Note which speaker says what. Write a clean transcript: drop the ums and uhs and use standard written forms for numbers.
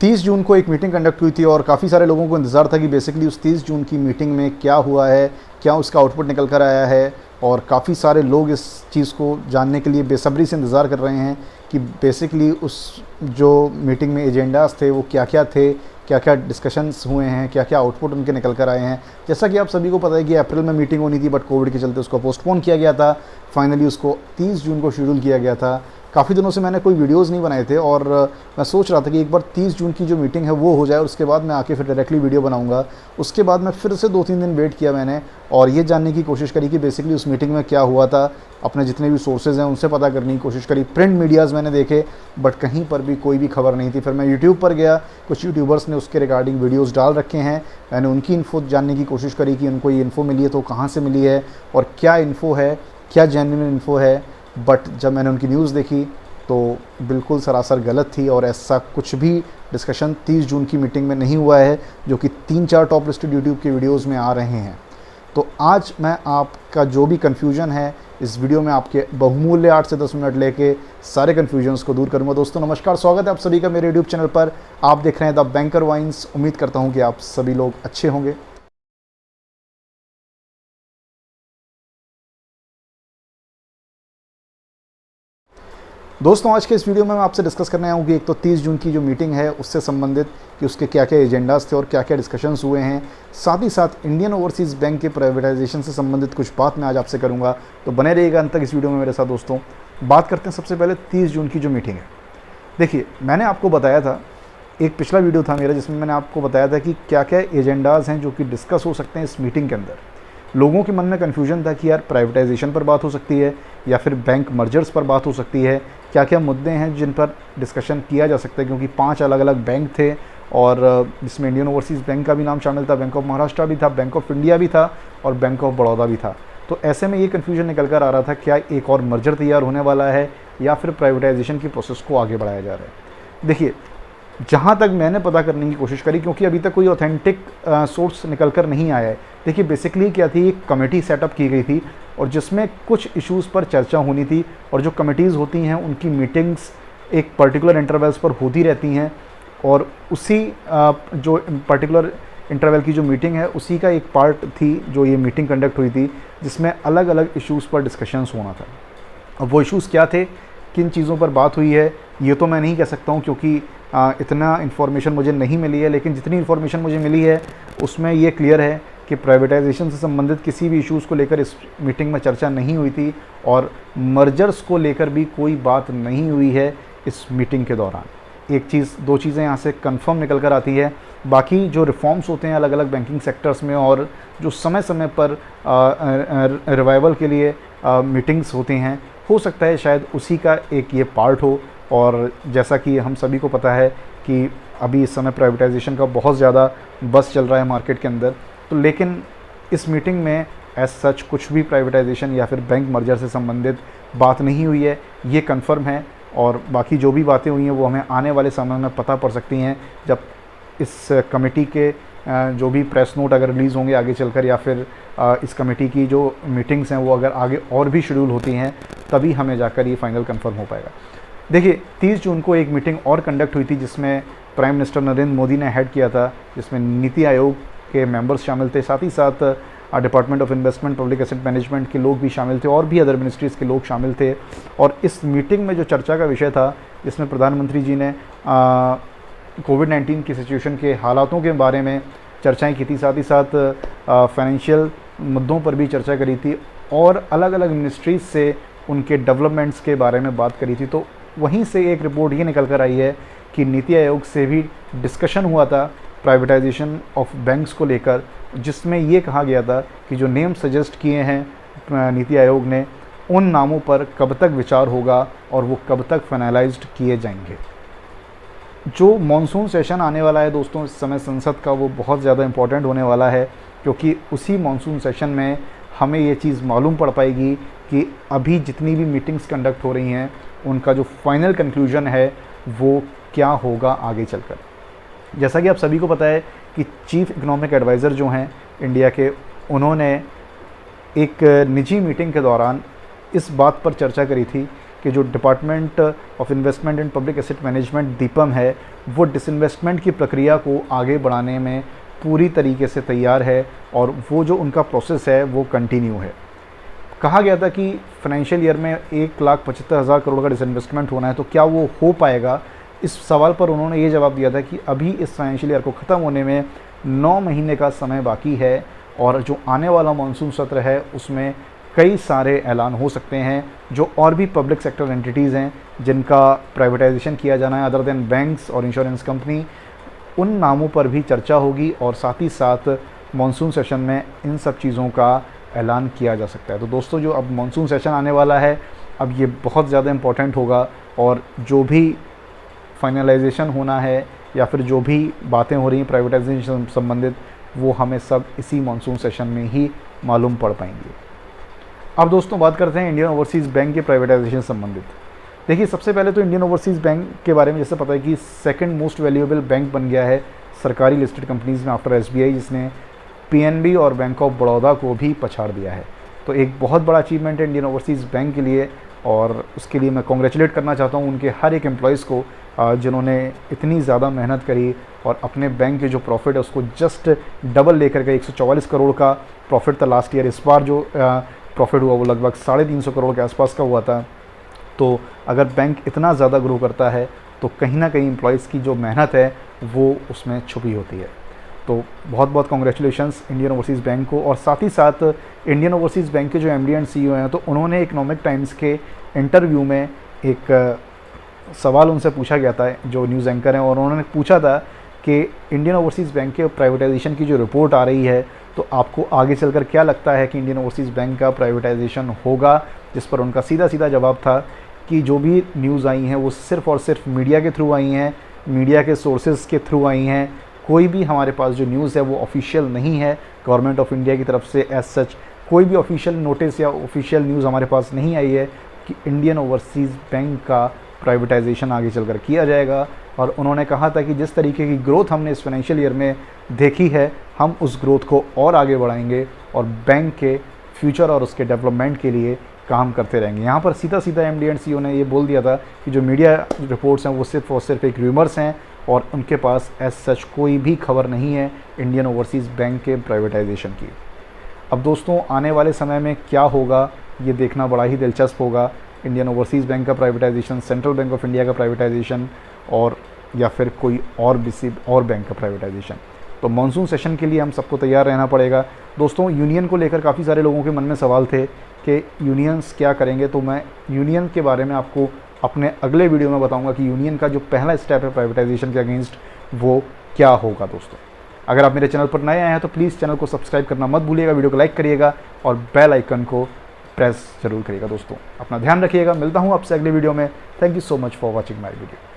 Speaker 1: 30 जून को एक meeting conduct हुई थी और काफ़ी सारे लोगों को इंतज़ार था कि बेसिकली उस 30 जून की मीटिंग में क्या हुआ है, क्या उसका आउटपुट निकल कर आया है। और काफ़ी सारे लोग इस चीज़ को जानने के लिए बेसब्री से इंतज़ार कर रहे हैं कि बेसिकली उस जो मीटिंग में एजेंडास थे वो क्या क्या थे, क्या क्या डिस्कशंस हुए हैं, क्या क्या आउटपुट उनके निकल कर आए हैं। जैसा कि आप सभी को पता है कि अप्रैल में मीटिंग होनी थी, बट कोविड के चलते उसको पोस्टपोन किया गया था। फाइनली उसको 30 जून को शेड्यूल किया गया था। काफ़ी दिनों से मैंने कोई वीडियोस नहीं बनाए थे और मैं सोच रहा था कि एक बार 30 जून की जो मीटिंग है वो हो जाए और उसके बाद मैं आके फिर डायरेक्टली वीडियो बनाऊंगा। उसके बाद मैं फिर से 2-3 दिन वेट किया मैंने और ये जानने की कोशिश करी कि बेसिकली उस मीटिंग में क्या हुआ था। अपने जितने भी सोर्सेज़ हैं उनसे पता करने की कोशिश करी, प्रिंट मीडियाज़ मैंने देखे, बट कहीं पर भी कोई भी खबर नहीं थी। फिर मैं यूट्यूब पर गया, कुछ यूट्यूबर्स ने उसके रिगार्डिंग वीडियोज़ डाल रखे हैं। मैंने उनकी इन्फो जानने की कोशिश करी कि उनको ये इन्फो मिली है तो कहाँ से मिली है और क्या इन्फो है, क्या जेन्युइन इन्फो है। बट जब मैंने उनकी न्यूज़ देखी तो बिल्कुल सरासर गलत थी और ऐसा कुछ भी डिस्कशन 30 जून की मीटिंग में नहीं हुआ है जो कि 3-4 टॉप लिस्टेड यूट्यूब के वीडियोस में आ रहे हैं। तो आज मैं आपका जो भी कन्फ्यूजन है इस वीडियो में आपके बहुमूल्य 8 से 10 मिनट लेके सारे कन्फ्यूजन्स को दूर करूंगा। दोस्तों नमस्कार, स्वागत है आप सभी का मेरे यूट्यूब चैनल पर। आप देख रहे हैं द बैंकर वाइन्स। उम्मीद करता हूँ कि आप सभी लोग अच्छे होंगे। दोस्तों आज के इस वीडियो में मैं आपसे डिस्कस करने आया हूँ कि एक तो 30 जून की जो मीटिंग है उससे संबंधित कि उसके क्या क्या एजेंडाज थे और क्या क्या डिस्कशंस हुए हैं। साथ ही साथ इंडियन ओवरसीज़ बैंक के प्राइवेटाइजेशन से संबंधित कुछ बात मैं आज आपसे करूँगा, तो बने रहिएगा अंत तक इस वीडियो में मेरे साथ। दोस्तों बात करते हैं सबसे पहले 30 जून की जो मीटिंग है। देखिए मैंने आपको बताया था, एक पिछला वीडियो था मेरा जिसमें मैंने आपको बताया था कि क्या क्या एजेंडाज़ हैं जो कि डिस्कस हो सकते हैं इस मीटिंग के अंदर। लोगों के मन में कन्फ्यूजन था कि यार प्राइवेटाइजेशन पर बात हो सकती है या फिर बैंक मर्जर्स पर बात हो सकती है, क्या क्या मुद्दे हैं जिन पर डिस्कशन किया जा सकता है, क्योंकि 5 अलग अलग बैंक थे और जिसमें इंडियन ओवरसीज़ बैंक का भी नाम शामिल था, बैंक ऑफ महाराष्ट्र भी था, बैंक ऑफ इंडिया भी था और बैंक ऑफ बड़ौदा भी था। तो ऐसे में ये कन्फ्यूजन निकल कर आ रहा था क्या एक और मर्जर तैयार होने वाला है या फिर प्राइवेटाइजेशन की प्रोसेस को आगे बढ़ाया जा रहा है। देखिए जहाँ तक मैंने पता करने की कोशिश करी, क्योंकि अभी तक कोई ऑथेंटिक सोर्स निकल कर नहीं आया है। देखिए बेसिकली क्या थी, एक कमेटी सेटअप की गई थी और जिसमें कुछ इश्यूज़ पर चर्चा होनी थी और जो कमेटीज़ होती हैं उनकी मीटिंग्स एक पर्टिकुलर इंटरवल्स पर होती रहती हैं और उसी जो पर्टिकुलर इंटरवल की जो मीटिंग है उसी का एक पार्ट थी जो ये मीटिंग कंडक्ट हुई थी, जिसमें अलग अलग इश्यूज़ पर डिस्कशंस होना था। अब वो इश्यूज़ क्या थे, किन चीज़ों पर बात हुई है, ये तो मैं नहीं कह सकता हूँ क्योंकि इतना इन्फॉर्मेशन मुझे नहीं मिली है। लेकिन जितनी इन्फॉर्मेशन मुझे मिली है उसमें ये क्लियर है कि प्राइवेटाइजेशन से संबंधित किसी भी इश्यूज़ को लेकर इस मीटिंग में चर्चा नहीं हुई थी और मर्जर्स को लेकर भी कोई बात नहीं हुई है इस मीटिंग के दौरान। एक चीज़, दो चीज़ें यहाँ से कंफर्म निकल कर आती है। बाकी जो रिफॉर्म्स होते हैं अलग अलग बैंकिंग सेक्टर्स में और जो समय समय पर रिवाइवल के लिए मीटिंग्स होती हैं, हो सकता है शायद उसी का एक ये पार्ट हो। और जैसा कि हम सभी को पता है कि अभी इस समय प्राइवेटाइजेशन का बहुत ज़्यादा बस चल रहा है मार्केट के अंदर, तो लेकिन इस मीटिंग में एज सच कुछ भी प्राइवेटाइजेशन या फिर बैंक मर्जर से संबंधित बात नहीं हुई है, ये कंफर्म है। और बाकी जो भी बातें हुई हैं वो हमें आने वाले समय में पता पड़ सकती हैं जब इस कमेटी के जो भी प्रेस नोट अगर रिलीज़ होंगे आगे चलकर, या फिर इस कमेटी की जो मीटिंग्स हैं वो अगर आगे और भी शेड्यूल होती हैं, तभी हमें जाकर ये फाइनल कंफर्म हो पाएगा। देखिए 30 जून को एक मीटिंग और कंडक्ट हुई थी जिसमें प्राइम मिनिस्टर नरेंद्र मोदी ने हेड किया था, जिसमें नीति आयोग के मेंबर्स शामिल थे, साथ ही साथ department of investment public asset management के लोग भी शामिल थे और भी अदर मिनिस्ट्रीज़ के लोग शामिल थे। और इस मीटिंग में जो चर्चा का विषय था, जिसमें प्रधानमंत्री जी ने कोविड-19 की सिचुएशन के हालातों के बारे में चर्चाएँ की थी, साथ ही साथ फाइनेंशियल मुद्दों पर भी चर्चा करी थी और अलग अलग मिनिस्ट्रीज़ से उनके डेवलपमेंट्स के बारे में बात करी थी। तो वहीं से एक रिपोर्ट ये निकल कर आई है कि नीति आयोग से भी डिस्कशन हुआ था प्राइवेटाइजेशन ऑफ बैंक्स को लेकर, जिसमें ये कहा गया था कि जो नेम सजेस्ट किए हैं नीति आयोग ने, उन नामों पर कब तक विचार होगा और वो कब तक फाइनलाइज्ड किए जाएंगे। जो मॉनसून सेशन आने वाला है दोस्तों इस समय संसद का, वो बहुत ज़्यादा इम्पॉर्टेंट होने वाला है, क्योंकि उसी मॉनसून सेशन में हमें ये चीज़ मालूम पड़ पाएगी कि अभी जितनी भी मीटिंग्स कंडक्ट हो रही हैं उनका जो फाइनल कंक्लूजन है वो क्या होगा आगे चलकर। जैसा कि आप सभी को पता है कि चीफ इकोनॉमिक एडवाइज़र जो हैं इंडिया के, उन्होंने एक निजी मीटिंग के दौरान इस बात पर चर्चा करी थी कि जो department of investment and public asset management DIPAM है वो डिसइन्वेस्टमेंट की प्रक्रिया को आगे बढ़ाने में पूरी तरीके से तैयार है और वो जो उनका प्रोसेस है वो कंटिन्यू है। कहा गया था कि फाइनेंशियल ईयर में 1,75,000 करोड़ का डिसइन्वेस्टमेंट होना है, तो क्या वो हो पाएगा? इस सवाल पर उन्होंने ये जवाब दिया था कि अभी इस फाइनेंशियल ईयर को ख़त्म होने में 9 महीने का समय बाकी है और जो आने वाला मानसून सत्र है उसमें कई सारे ऐलान हो सकते हैं। जो और भी पब्लिक सेक्टर एंटिटीज़ हैं जिनका प्राइवेटाइजेशन किया जाना है अदर देन बैंक्स और इंश्योरेंस कंपनी, उन नामों पर भी चर्चा होगी और साथ ही साथ मानसून सेशन में इन सब चीज़ों का ऐलान किया जा सकता है। तो दोस्तों, जो अब मानसून सेशन आने वाला है अब ये बहुत ज़्यादा इम्पोर्टेंट होगा और जो भी फाइनलाइजेशन होना है या फिर जो भी बातें हो रही हैं प्राइवेटाइजेशन संबंधित, वो हमें सब इसी मानसून सेशन में ही मालूम पड़ पाएंगे। अब दोस्तों बात करते हैं इंडियन ओवरसीज़ बैंक के प्राइवेटाइजेशन संबंधित। देखिए, सबसे पहले तो इंडियन ओवरसीज़ बैंक के बारे में जैसे पता है कि सेकंड मोस्ट वैल्यूएबल बैंक बन गया है सरकारी लिस्टेड कंपनीज़ में आफ्टर एसबीआई, जिसने पीएनबी और बैंक ऑफ बड़ौदा को भी पछाड़ दिया है। तो एक बहुत बड़ा अचीवमेंट है इंडियन ओवरसीज़ बैंक के लिए और उसके लिए मैं कॉन्ग्रेचुलेट करना चाहता हूँ उनके हर एक एम्प्लॉयज़ को जिन्होंने इतनी ज़्यादा मेहनत करी और अपने बैंक के जो प्रॉफिट है उसको जस्ट डबल लेकर के 144 करोड़ का प्रॉफिट था लास्ट ईयर। इस बार जो प्रॉफिट हुआ वो लगभग 350 करोड़ के आसपास का हुआ था। तो अगर बैंक इतना ज़्यादा ग्रो करता है तो कहीं ना कहीं एम्प्लॉयज़ की जो मेहनत है वो उसमें छुपी होती है। तो बहुत बहुत कॉन्ग्रेचुलेशंस इंडियन ओवरसीज़ बैंक को। और साथ ही साथ इंडियन ओवरसीज़ बैंक के जो एमडी एंड सीईओ हैं, तो उन्होंने इकोनॉमिक टाइम्स के इंटरव्यू में एक सवाल उनसे पूछा गया था, जो न्यूज़ एंकर हैं, और उन्होंने पूछा था कि इंडियन ओवरसीज़ बैंक के प्राइवेटाइजेशन की जो रिपोर्ट आ रही है तो आपको आगे चलकर क्या लगता है कि इंडियन ओवरसीज़ बैंक का प्राइवेटाइजेशन होगा? जिस पर उनका सीधा सीधा जवाब था कि जो भी न्यूज़ आई हैं वो सिर्फ़ और सिर्फ मीडिया के थ्रू आई हैं, मीडिया के सोर्सेज़ के थ्रू आई हैं। कोई भी हमारे पास जो न्यूज़ है वो ऑफिशियल नहीं है गवर्नमेंट ऑफ इंडिया की तरफ से। एज सच कोई भी ऑफिशियल नोटिस या ऑफिशियल न्यूज़ हमारे पास नहीं आई है कि इंडियन ओवरसीज़ बैंक का प्राइवेटाइजेशन आगे चलकर किया जाएगा। और उन्होंने कहा था कि जिस तरीके की ग्रोथ हमने इस फाइनेंशियल ईयर में देखी है, हम उस ग्रोथ को और आगे बढ़ाएंगे और बैंक के फ्यूचर और उसके डेवलपमेंट के लिए काम करते रहेंगे। यहाँ पर सीधा सीधा एमडी एंड सीईओ ने ये बोल दिया था कि जो मीडिया रिपोर्ट्स हैं वो सिर्फ और सिर्फ एक रूमर्स हैं और उनके पास एज सच कोई भी खबर नहीं है इंडियन ओवरसीज़ बैंक के प्राइवेटाइजेशन की। अब दोस्तों, आने वाले समय में क्या होगा ये देखना बड़ा ही दिलचस्प होगा। इंडियन ओवरसीज़ बैंक का privatisation, central bank of India का प्राइवेटाइजेशन और या फिर कोई और बैंक का प्राइवेटाइजेशन। तो मानसून सेशन के लिए हम सबको तैयार रहना पड़ेगा। दोस्तों, यूनियन को लेकर काफ़ी सारे लोगों के मन में सवाल थे कि यूनियंस क्या करेंगे, तो मैं यूनियन के बारे में आपको अपने अगले वीडियो में बताऊंगा कि यूनियन का जो पहला स्टेप है प्राइवेटाइजेशन के अगेंस्ट वो क्या होगा। दोस्तों, अगर आप मेरे चैनल पर नए आए हैं तो प्लीज़ चैनल को सब्सक्राइब करना मत भूलिएगा, वीडियो को लाइक करिएगा और बेल आइकन को प्रेस जरूर करिएगा। दोस्तों, अपना ध्यान रखिएगा। मिलता हूँ आपसे अगले वीडियो में। Thank you so much for watching my video.